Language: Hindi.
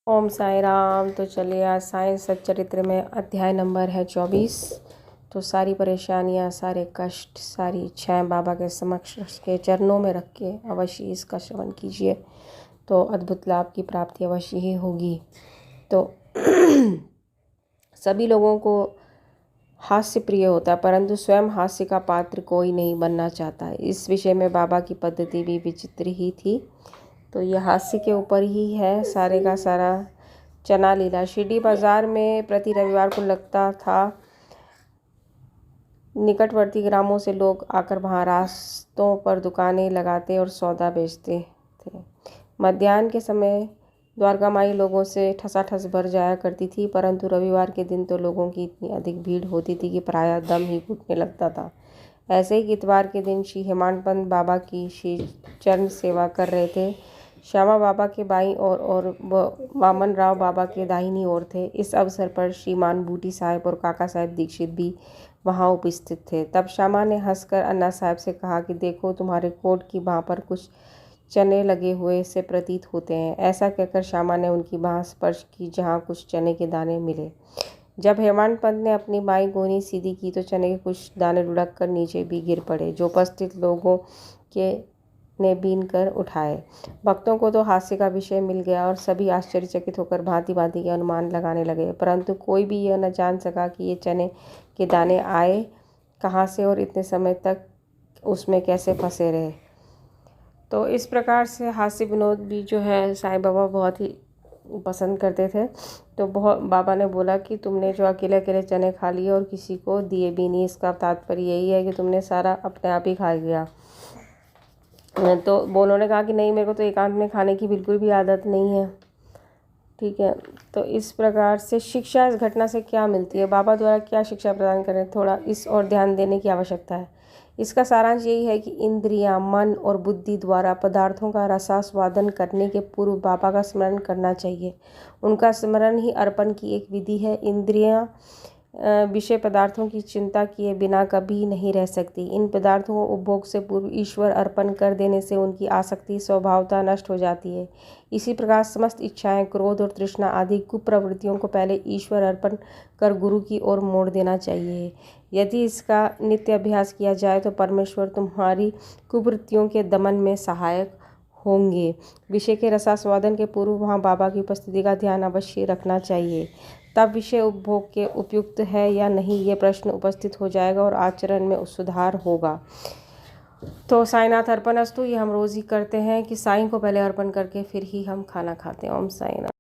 ओम साई राम। तो चलिए आज साईं सच्चरित्र में अध्याय नंबर है 24। तो सारी परेशानियां, सारे कष्ट, सारी इच्छाएं बाबा के समक्ष उसके चरणों में रख के अवश्य इसका श्रवण कीजिए, तो अद्भुत लाभ की प्राप्ति अवश्य ही होगी। तो सभी लोगों को हास्य प्रिय होता है, परंतु स्वयं हास्य का पात्र कोई नहीं बनना चाहता। इस विषय में बाबा की पद्धति भी विचित्र ही थी। तो यह हास्य के ऊपर ही है सारे का सारा चना लीला। शिरडी बाज़ार में प्रति रविवार को लगता था। निकटवर्ती ग्रामों से लोग आकर वहाँ रास्तों पर दुकानें लगाते और सौदा बेचते थे। मध्याह्न के समय द्वारका माई लोगों से ठसाठस भर जाया करती थी, परंतु रविवार के दिन तो लोगों की इतनी अधिक भीड़ होती थी कि प्रायः दम ही घुटने लगता था। ऐसे ही इतवार के दिन श्री हेमांत पंत बाबा की श्री चरण सेवा कर रहे थे। श्यामा बाबा के बाईं ओर और वामन राव बाबा के दाहिनी ओर थे। इस अवसर पर श्रीमान बूटी साहब और काका साहब दीक्षित भी वहाँ उपस्थित थे। तब श्यामा ने हंसकर अन्ना साहब से कहा कि देखो, तुम्हारे कोट की बाँह पर कुछ चने लगे हुए से प्रतीत होते हैं। ऐसा कहकर श्यामा ने उनकी बाँह स्पर्श की, जहाँ कुछ चने के दाने मिले। जब हेमांत पंत ने अपनी बाईं गोनी सीधी की तो चने के कुछ दाने लुढ़क कर नीचे भी गिर पड़े, जो उपस्थित लोगों के ने बीन कर उठाए। भक्तों को तो हास्य का विषय मिल गया और सभी आश्चर्यचकित होकर भांति भांति के अनुमान लगाने लगे, परंतु कोई भी यह न जान सका कि ये चने के दाने आए कहाँ से और इतने समय तक उसमें कैसे फंसे रहे। तो इस प्रकार से हास्य विनोद भी जो है साईं बाबा बहुत ही पसंद करते थे। तो बाबा ने बोला कि तुमने जो अकेले अकेले चने खा लिए और किसी को दिए भी नहीं, इसका तात्पर्य यही है कि तुमने सारा अपने आप ही खा लिया। तो उन्होंने कहा कि नहीं, मेरे को तो एकांत में खाने की बिल्कुल भी आदत नहीं है। ठीक है, तो इस प्रकार से शिक्षा इस घटना से क्या मिलती है, बाबा द्वारा क्या शिक्षा प्रदान करें, थोड़ा इस और ध्यान देने की आवश्यकता है। इसका सारांश यही है कि इंद्रियां, मन और बुद्धि द्वारा पदार्थों का रसास्वादन करने के पूर्व बाबा का स्मरण करना चाहिए। उनका स्मरण ही अर्पण की एक विधि है। इंद्रियां विषय पदार्थों की चिंता किए बिना कभी नहीं रह सकती। इन पदार्थों को उपभोग से पूर्व ईश्वर अर्पण कर देने से उनकी आसक्ति स्वभावतः नष्ट हो जाती है। इसी प्रकार समस्त इच्छाएं, क्रोध और तृष्णा आदि कुप्रवृत्तियों को पहले ईश्वर अर्पण कर गुरु की ओर मोड़ देना चाहिए। यदि इसका नित्य अभ्यास किया जाए तो परमेश्वर तुम्हारी कुवृत्तियों के दमन में सहायक होंगे। विषय के रसास्वादन के पूर्व वहाँ बाबा की उपस्थिति का ध्यान अवश्य रखना चाहिए। तब विषय उपभोग के उपयुक्त है या नहीं, ये प्रश्न उपस्थित हो जाएगा और आचरण में सुधार होगा। तो साईनाथ अर्पणस्तु, ये हम रोज़ ही करते हैं कि साईं को पहले अर्पण करके फिर ही हम खाना खाते हैं। ओम साईनाथ।